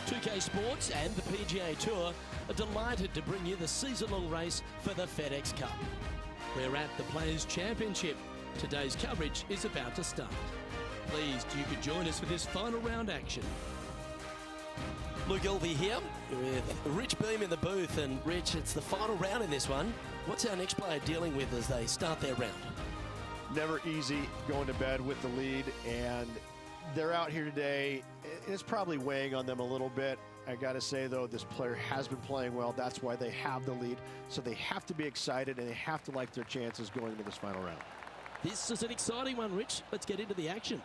2K Sports and the PGA Tour are delighted to bring you the season-long race for the FedEx Cup. We're at the Players' Championship. Today's coverage is about to start. Pleased you could join us for this final round action. Luke Elvey here with Rich Beam in the booth. And Rich, it's the final round in this one. What's our next player dealing with as they start their round? Never easy going to bed with the lead, and they're out here today. It's probably weighing on them a little bit. I got to say, though, this player has been playing well. That's why they have the lead. So they have to be excited, and they have to like their chances going into this final round. This is an exciting one, Rich. Let's get into the action.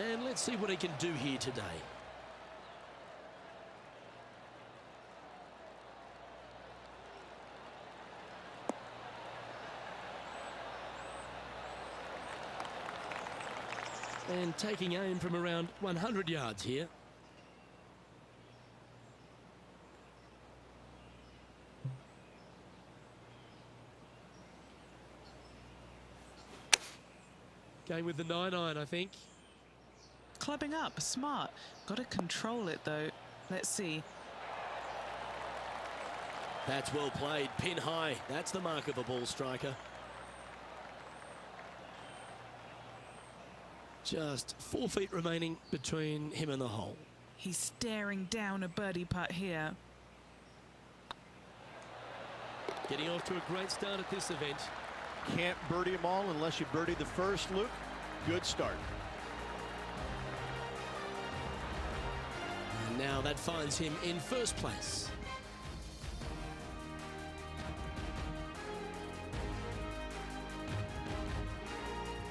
And let's see what he can do here today. And taking aim from around 100 yards here. Going with the 9-iron, I think. Clubbing up, smart. Got to control it though. Let's see. That's well played, pin high. That's the mark of a ball striker. Just 4 feet remaining between him and the hole. He's staring down a birdie putt here. Getting off to a great start at this event. Can't birdie them all unless you birdie the first, Luke. Good start. And now that finds him in first place.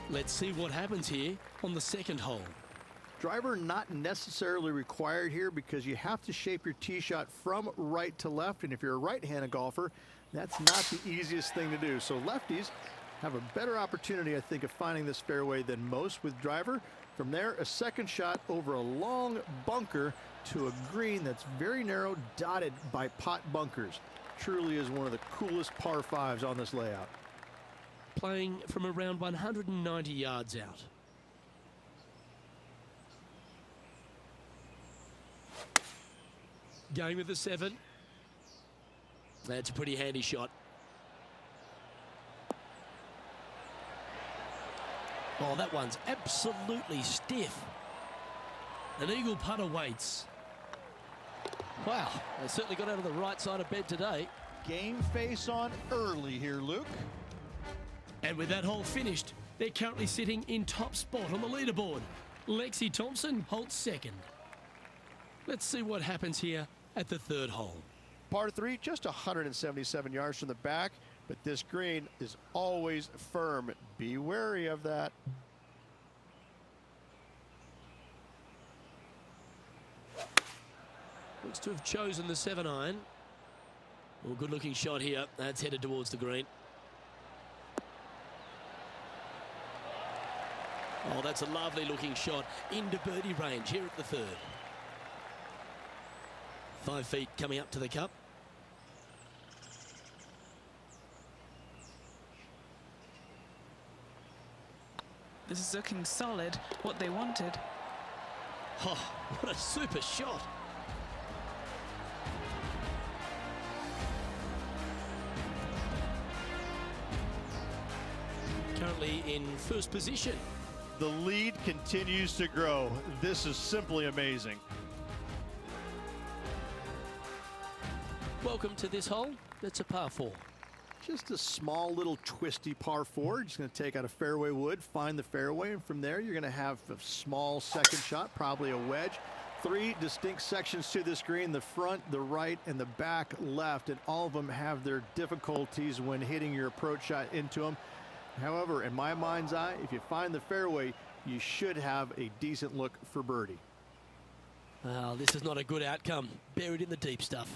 Let's see what happens here on the second hole. Driver not necessarily required here because you have to shape your tee shot from right to left. And if you're a right-handed golfer, that's not the easiest thing to do. So lefties have a better opportunity, I think, of finding this fairway than most with driver. From there, a second shot over a long bunker to a green that's very narrow, dotted by pot bunkers. Truly is one of the coolest par fives on this layout. Playing from around 190 yards out. Going with the 7. That's a pretty handy shot. Oh, that one's absolutely stiff. An eagle putt awaits. Wow, they certainly got out of the right side of bed today. Game face on early here, Luke. And with that hole finished, they're currently sitting in top spot on the leaderboard. Lexi Thompson holds second. Let's see what happens here at the third hole. Par 3, just 177 yards from the back, but this green is always firm. Be wary of that. Looks to have chosen the 7-iron. Well, good looking shot here. That's headed towards the green. Oh, that's a lovely looking shot into birdie range here at the third. 5 feet coming up to the cup. This is looking solid. What they wanted. Oh, what a super shot. Currently in first position. The lead continues to grow. This is simply amazing. Welcome to this hole. That's a par 4. Just a small little twisty par 4. Just going to take out a fairway wood, find the fairway, and from there you're going to have a small second shot, probably a wedge. 3 distinct sections to this green, the front, the right, and the back left, and all of them have their difficulties when hitting your approach shot into them. However, in my mind's eye, if you find the fairway, you should have a decent look for birdie. Well, this is not a good outcome. Buried in the deep stuff.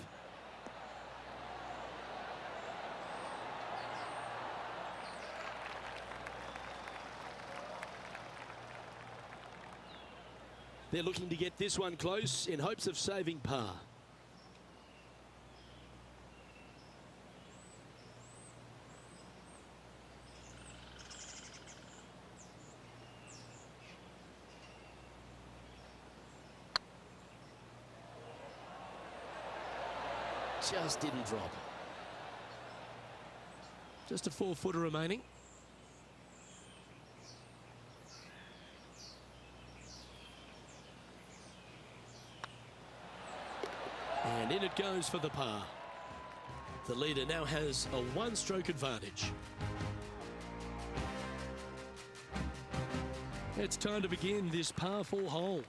They're looking to get this one close in hopes of saving par. just didn't drop. Just a 4-footer remaining. And in it goes for the par. The leader now has a one-stroke advantage. It's time to begin this par 4 hole.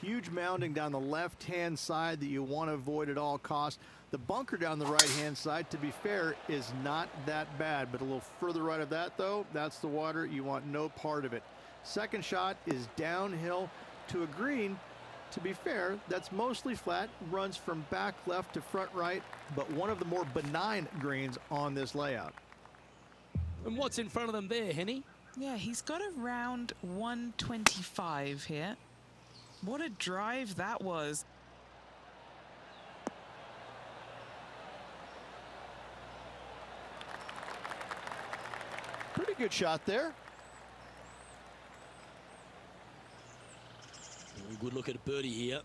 Huge mounding down the left-hand side that you want to avoid at all costs. The bunker down the right-hand side, to be fair, is not that bad, but a little further right of that, though, that's the water. You want no part of it. Second shot is downhill to a green. To be fair, that's mostly flat, runs from back left to front right, but one of the more benign greens on this layout. And what's in front of them there, Henny? Yeah, he's got around 125 here. What a drive that was. Pretty good shot there. A good look at a birdie here.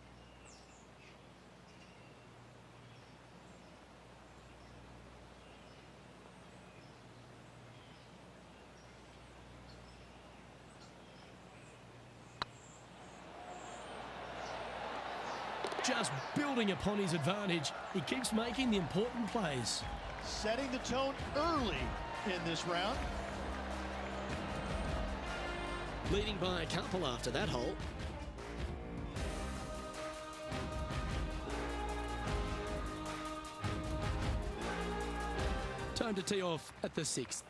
Just building upon his advantage. He keeps making the important plays. Setting the tone early in this round. Leading by a couple after that hole. Time to tee off at the 6th.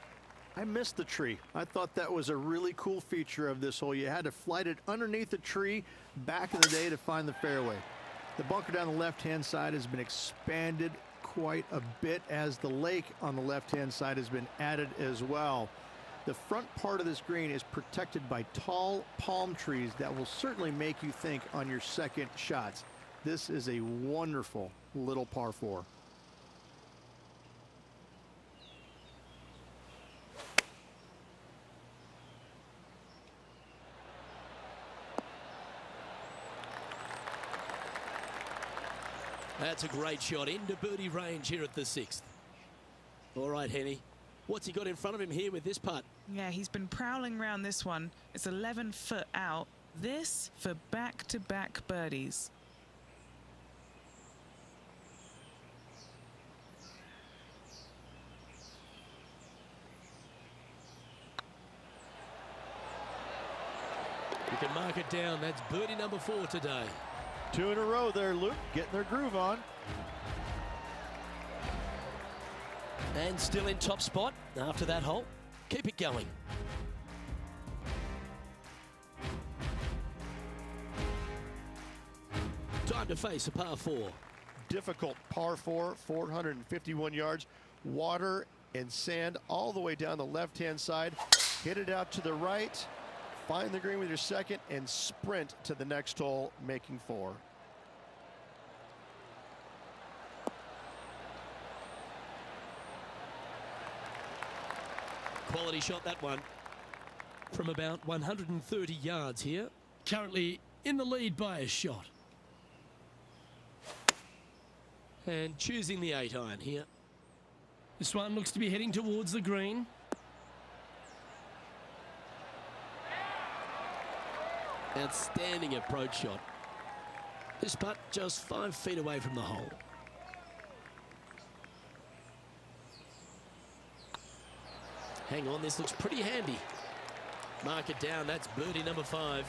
I missed the tree. I thought that was a really cool feature of this hole. You had to flight it underneath the tree back in the day to find the fairway. The bunker down the left-hand side has been expanded quite a bit as the lake on the left-hand side has been added as well. The front part of this green is protected by tall palm trees that will certainly make you think on your second shots. This is a wonderful little par 4. That's a great shot into birdie range here at the 6th. All right, Henny. What's he got in front of him here with this putt? Yeah, he's been prowling around this one. It's 11 foot out. This for back-to-back birdies. You can mark it down. That's birdie number 4 today. 2 in a row there, Luke, getting their groove on. And still in top spot after that hole. Keep it going. Time to face a par 4. Difficult par 4, 451 yards. Water and sand all the way down the left-hand side. Hit it out to the right. Find the green with your second and sprint to the next hole, making 4. Quality shot, that one. From about 130 yards here. Currently in the lead by a shot. And choosing the 8-iron here. This one looks to be heading towards the green. Outstanding approach shot. This putt just 5 feet away from the hole. Hang on, this looks pretty handy. Mark it down, that's birdie number 5.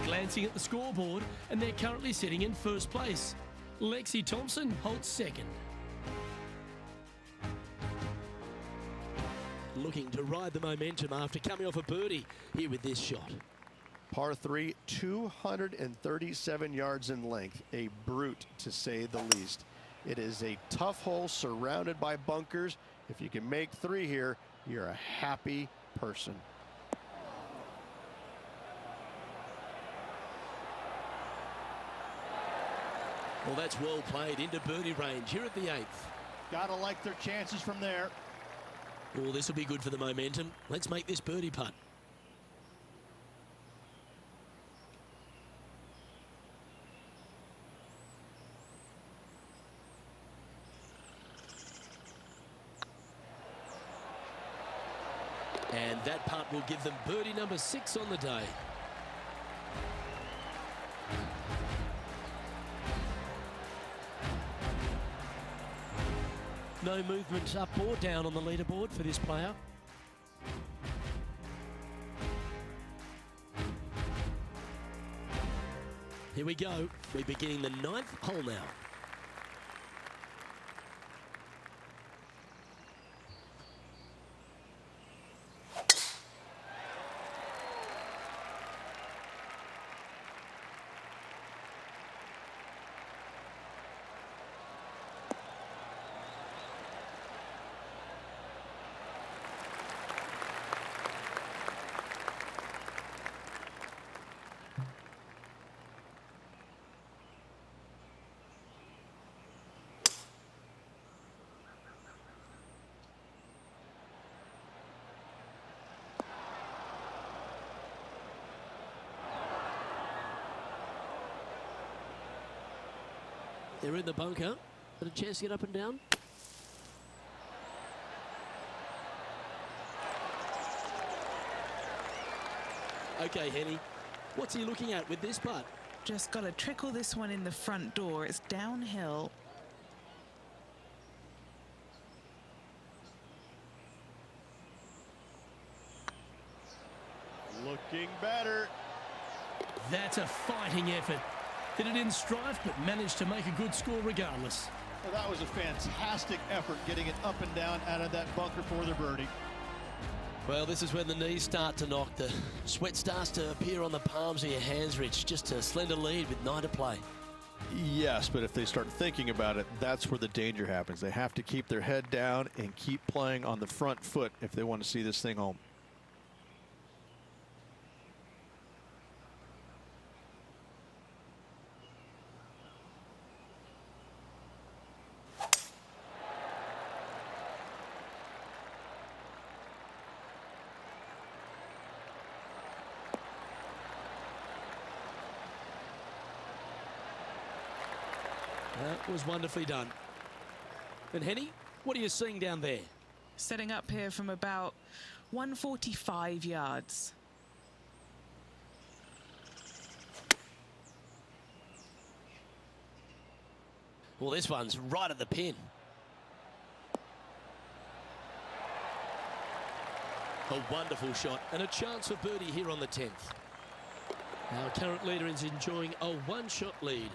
Glancing at the scoreboard, and they're currently sitting in first place. Lexi Thompson holds second. Looking to ride the momentum after coming off a birdie here with this shot. Par 3, 237 yards in length. A brute, to say the least. It is a tough hole surrounded by bunkers. If you can make 3 here, you're a happy person. Well, that's well played into birdie range here at the 8th. Gotta like their chances from there. Oh, this will be good for the momentum. Let's make this birdie putt. And that putt will give them birdie number 6 on the day. No movement up or down on the leaderboard for this player. Here we go. We're beginning the 9th hole now. They're in the bunker. Got a chance to get up and down. Okay, Henny. What's he looking at with this putt? Just got to trickle this one in the front door. It's downhill. Looking better. That's a fighting effort. Hit it in strife, but managed to make a good score regardless. Well, that was a fantastic effort getting it up and down out of that bunker for the birdie. Well, this is when the knees start to knock. The sweat starts to appear on the palms of your hands, Rich. Just a slender lead with 9 to play. Yes, but if they start thinking about it, that's where the danger happens. They have to keep their head down and keep playing on the front foot if they want to see this thing home. That was wonderfully done. And Henny, what are you seeing down there? Setting up here from about 145 yards. Well, this one's right at the pin. A wonderful shot and a chance for birdie here on the 10th. Our current leader is enjoying a one-shot lead.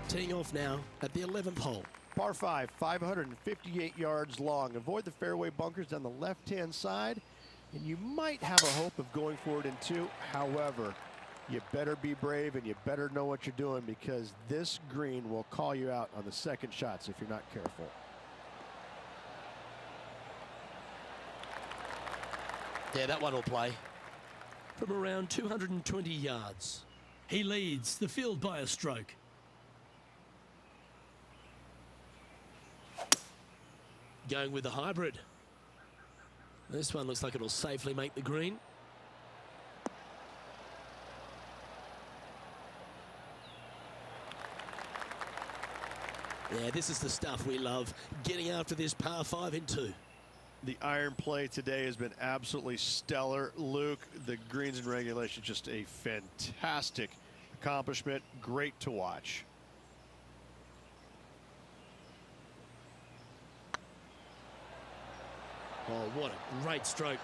Teeing off now at the 11th hole. Par 5, 558 yards long. Avoid the fairway bunkers down the left-hand side, and you might have a hope of going for it in 2. However, you better be brave and you better know what you're doing, because this green will call you out on the second shots if you're not careful. Yeah, that one will play. From around 220 yards. He leads the field by a stroke. Going with the hybrid. This one looks like it'll safely make the green. Yeah, this is the stuff we love. Getting after this par 5 in 2. The iron play today has been absolutely stellar. Luke, the greens and regulation, just a fantastic accomplishment. Great to watch. Oh, what a great stroke.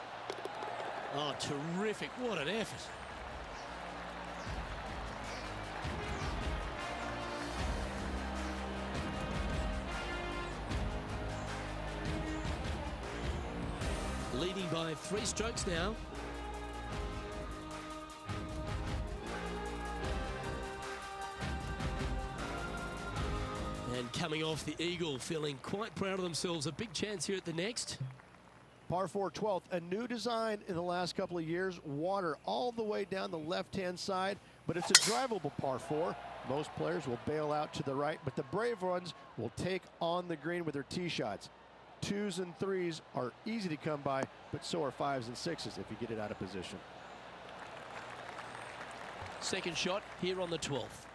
Oh, terrific. What an effort. Leading by 3 strokes now. And coming off the eagle, feeling quite proud of themselves. A big chance here at the next. Par 4 12th, a new design in the last couple of years. Water all the way down the left-hand side, but it's a drivable par 4. Most players will bail out to the right, but the brave ones will take on the green with their tee shots. 2s and 3s are easy to come by, but so are 5s and 6s if you get it out of position. Second shot here on the 12th.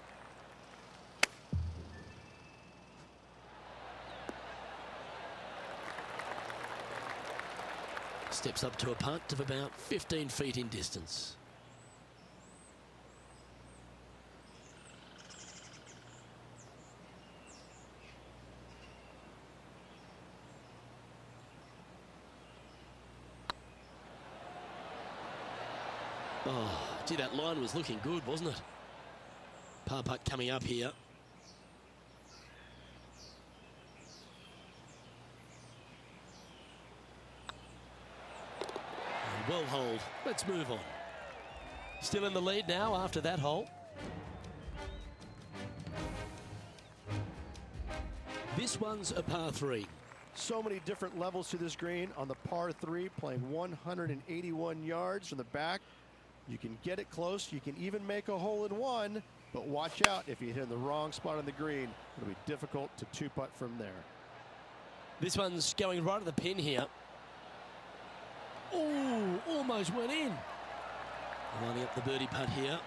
Steps up to a putt of about 15 feet in distance. Oh, gee, that line was looking good, wasn't it? Par putt coming up here. Well holed. Let's move on. Still in the lead now after that hole. This one's a par 3. So many different levels to this green on the par 3, playing 181 yards from the back. You can get it close. You can even make a hole in one, but watch out if you hit in the wrong spot on the green. It'll be difficult to two-putt from there. This one's going right at the pin here. Oh, almost went in. Lining up the birdie putt here.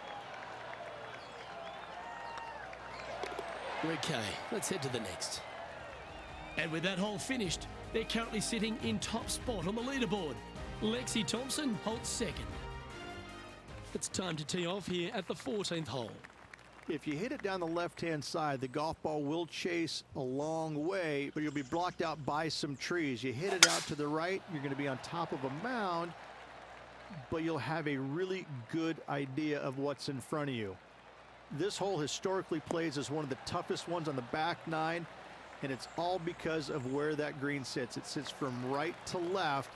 Okay, let's head to the next. And with that hole finished, they're currently sitting in top spot on the leaderboard. Lexi Thompson holds second. It's time to tee off here at the 14th hole. If you hit it down the left-hand side, the golf ball will chase a long way, but you'll be blocked out by some trees. You hit it out to the right, you're going to be on top of a mound, but you'll have a really good idea of what's in front of you. This hole historically plays as one of the toughest ones on the back nine, and it's all because of where that green sits. It sits from right to left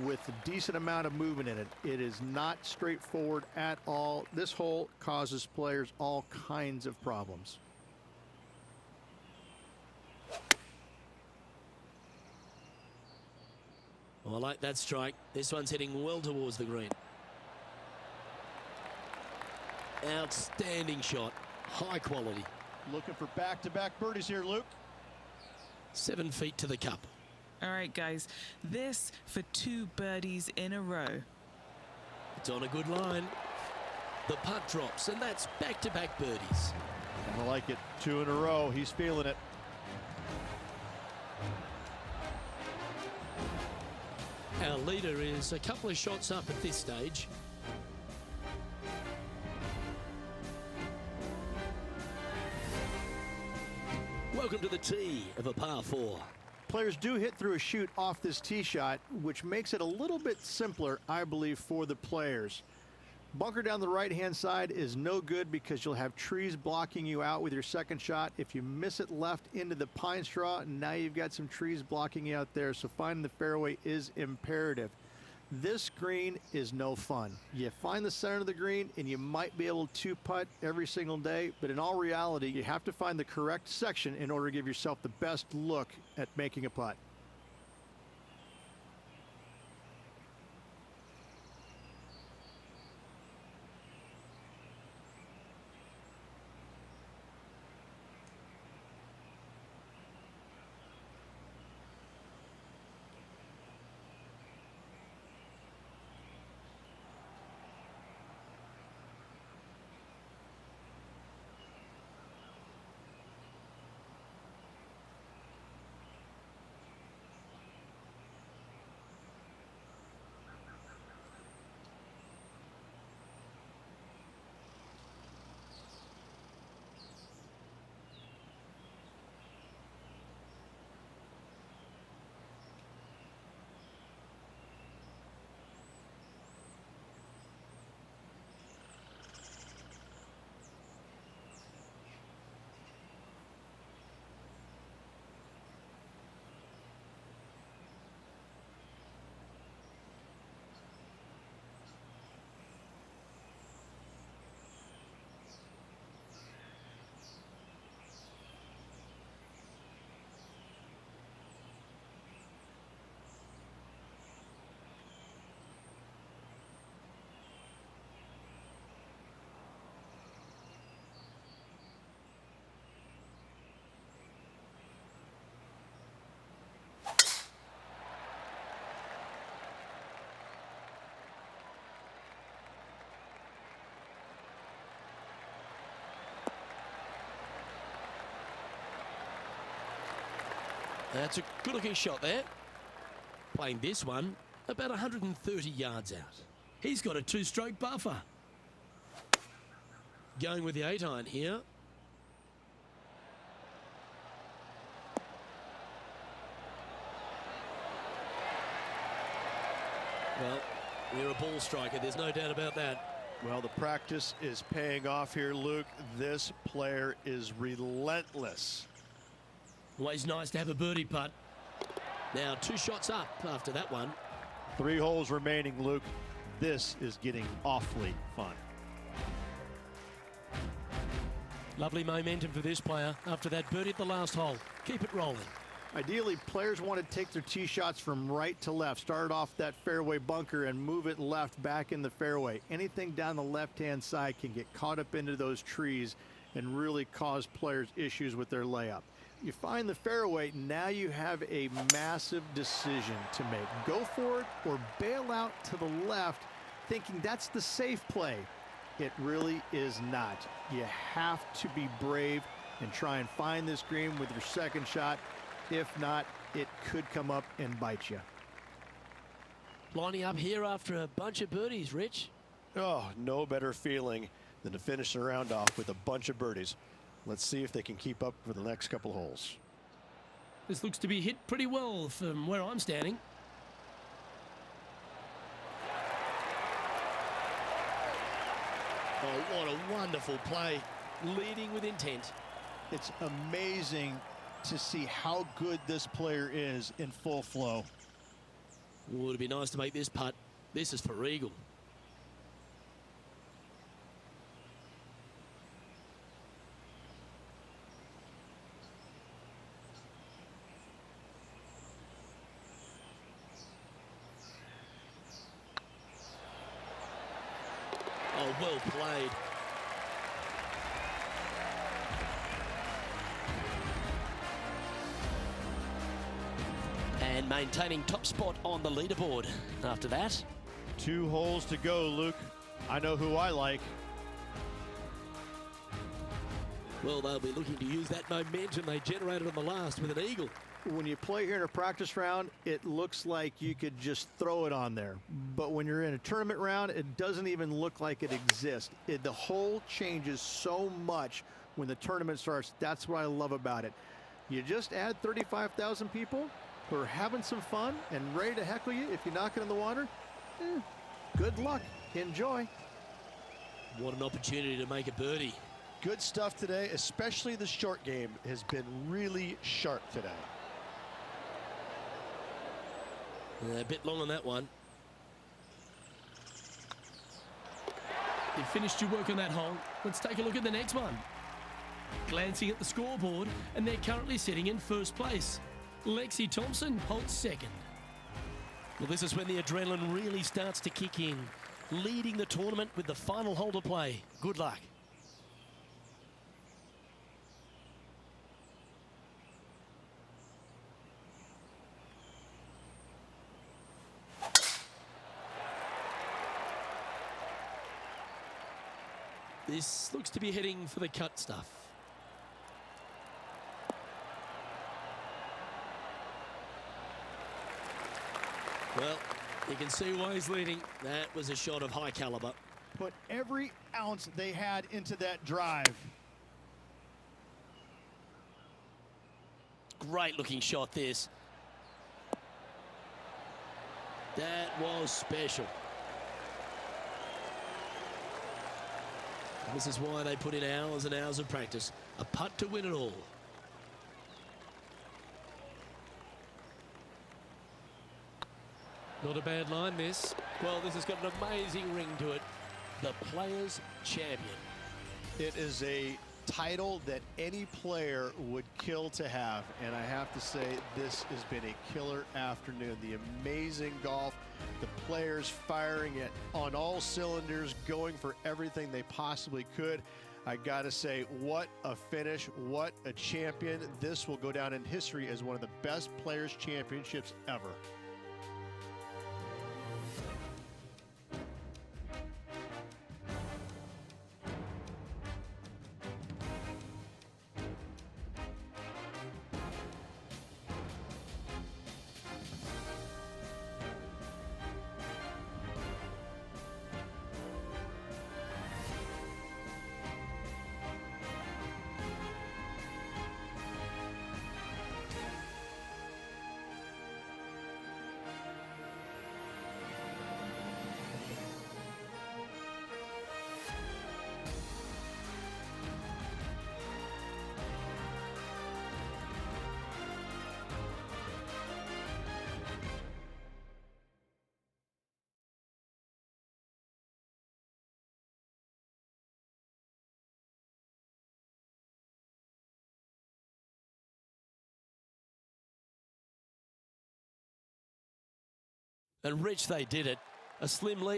with a decent amount of movement in it. It is not straightforward at all. This hole causes players all kinds of problems. Oh, I like that strike. This one's heading well towards the green. Outstanding shot. High quality. Looking for back-to-back birdies here, Luke. 7 feet to the cup. All right, guys, this for 2 birdies in a row. It's on a good line. The putt drops, and that's back-to-back birdies. I like it. 2 in a row. He's feeling it. Our leader is a couple of shots up at this stage. Welcome to the tee of a par 4. Players do hit through a chute off this tee shot, which makes it a little bit simpler, I believe, for the players. Bunker down the right-hand side is no good because you'll have trees blocking you out with your second shot. If you miss it left into the pine straw, now you've got some trees blocking you out there, so finding the fairway is imperative. This green is no fun. You find the center of the green and you might be able to putt every single day, but in all reality, you have to find the correct section in order to give yourself the best look at making a putt. That's a good-looking shot there. Playing this one about 130 yards out. He's got a 2-stroke buffer. Going with the 8-iron here. Well, you're a ball striker, there's no doubt about that. Well, the practice is paying off here, Luke. This player is relentless. Always nice to have a birdie putt. Now 2 shots up after that one. 3 holes remaining, Luke. This is getting awfully fun. Lovely momentum for this player after that birdie at the last hole. Keep it rolling. Ideally, players want to take their tee shots from right to left. Start off that fairway bunker and move it left back in the fairway. Anything down the left-hand side can get caught up into those trees and really cause players issues with their layup. You find the fairway, now you have a massive decision to make. Go for it or bail out to the left, thinking that's the safe play. It really is not. You have to be brave and try and find this green with your second shot. If not, it could come up and bite you. Lining up here after a bunch of birdies, Rich. Oh, no better feeling than to finish the round off with a bunch of birdies. Let's see if they can keep up for the next couple holes. This looks to be hit pretty well from where I'm standing. Oh, what a wonderful play. Leading with intent. It's amazing to see how good this player is in full flow. Oh, it'd be nice to make this putt. This is for eagle. Oh, well played. And maintaining top spot on the leaderboard after that. 2 holes to go, Luke. I know who I like. Well, they'll be looking to use that momentum they generated on the last with an eagle. When you play here in a practice round, it looks like you could just throw it on there. But when you're in a tournament round, it doesn't even look like it exists. The hole changes so much when the tournament starts. That's what I love about it. You just add 35,000 people who are having some fun and ready to heckle you if you knock it in the water. Good luck. Enjoy. What an opportunity to make a birdie. Good stuff today, especially the short game has been really sharp today. A bit long on that one. You finished your work on that hole. Let's take a look at the next one. Glancing at the scoreboard, and they're currently sitting in first place. Lexi Thompson holds second. Well, this is when the adrenaline really starts to kick in. Leading the tournament with the final hole to play. Good luck. This looks to be heading for the cut stuff. Well, you can see why he's leading. That was a shot of high caliber. Put every ounce they had into that drive. Great looking shot this. That was special. This is why they put in hours and hours of practice. A putt to win it all. Not a bad line, this. Well, this has got an amazing ring to it. The Players' Champion. It is a title that any player would kill to have, and I have to say this has been a killer afternoon. The amazing golf, the players firing it on all cylinders, going for everything they possibly could. I gotta say, what a finish, what a champion. This will go down in history as one of the best Players' Championships ever. And reach they did it. A slim lead.